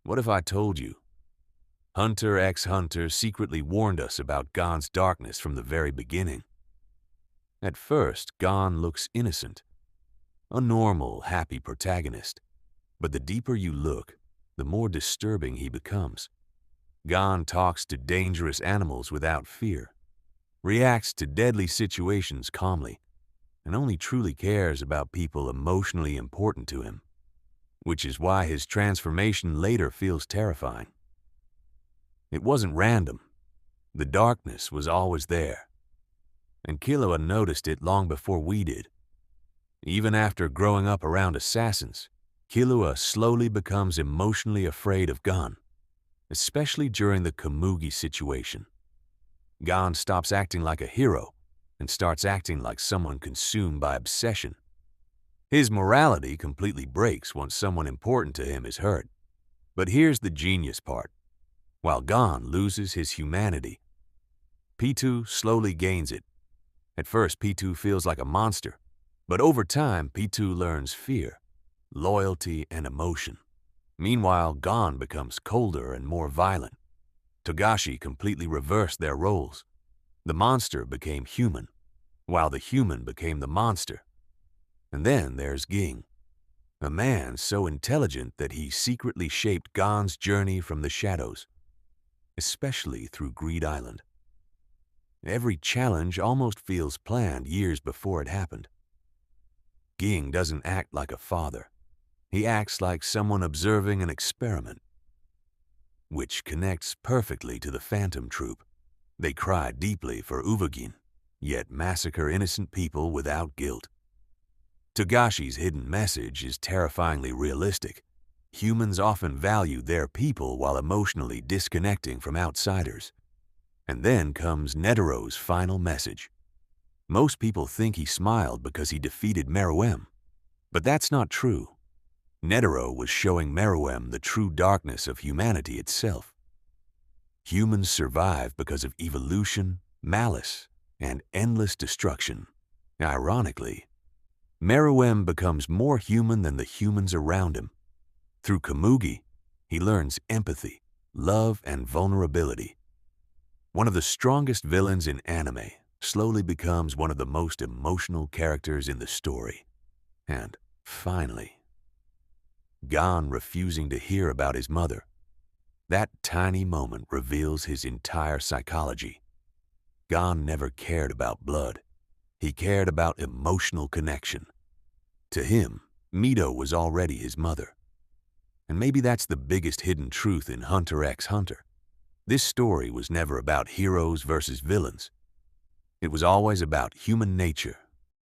What if I told you? Hunter x Hunter secretly warned us about Gon's darkness from the very beginning. At first, Gon looks innocent, a normal, happy protagonist. But the deeper you look, the more disturbing he becomes. Gon talks to dangerous animals without fear, reacts to deadly situations calmly, and only truly cares about people emotionally important to him, which is why his transformation later feels terrifying. It wasn't random. The darkness was always there, and Killua noticed it long before we did. Even after growing up around assassins, Killua slowly becomes emotionally afraid of Gon, especially during the Komugi situation. Gon stops acting like a hero and starts acting like someone consumed by obsession. His morality completely breaks once someone important to him is hurt. But here's the genius part. While Gon loses his humanity, P2 slowly gains it. At first, P2 feels like a monster, but over time, P2 learns fear, loyalty, and emotion. Meanwhile, Gon becomes colder and more violent. Togashi completely reversed their roles. The monster became human, while the human became the monster. And then there's Ging, a man so intelligent that he secretly shaped Gon's journey from the shadows, especially through Greed Island. Every challenge almost feels planned years before it happened. Ging doesn't act like a father. He acts like someone observing an experiment, which connects perfectly to the Phantom Troupe. They cry deeply for Uvagin, yet massacre innocent people without guilt. Togashi's hidden message is terrifyingly realistic. Humans often value their people while emotionally disconnecting from outsiders. And then comes Netero's final message. Most people think he smiled because he defeated Meruem, but that's not true. Netero was showing Meruem the true darkness of humanity itself. Humans survive because of evolution, malice, and endless destruction. Ironically, Meruem becomes more human than the humans around him. Through Komugi, he learns empathy, love, and vulnerability. One of the strongest villains in anime slowly becomes one of the most emotional characters in the story. And finally, Gon refusing to hear about his mother. That tiny moment reveals his entire psychology. Gon never cared about blood. He cared about emotional connection. To him, Mito was already his mother. And maybe that's the biggest hidden truth in Hunter x Hunter. This story was never about heroes versus villains. It was always about human nature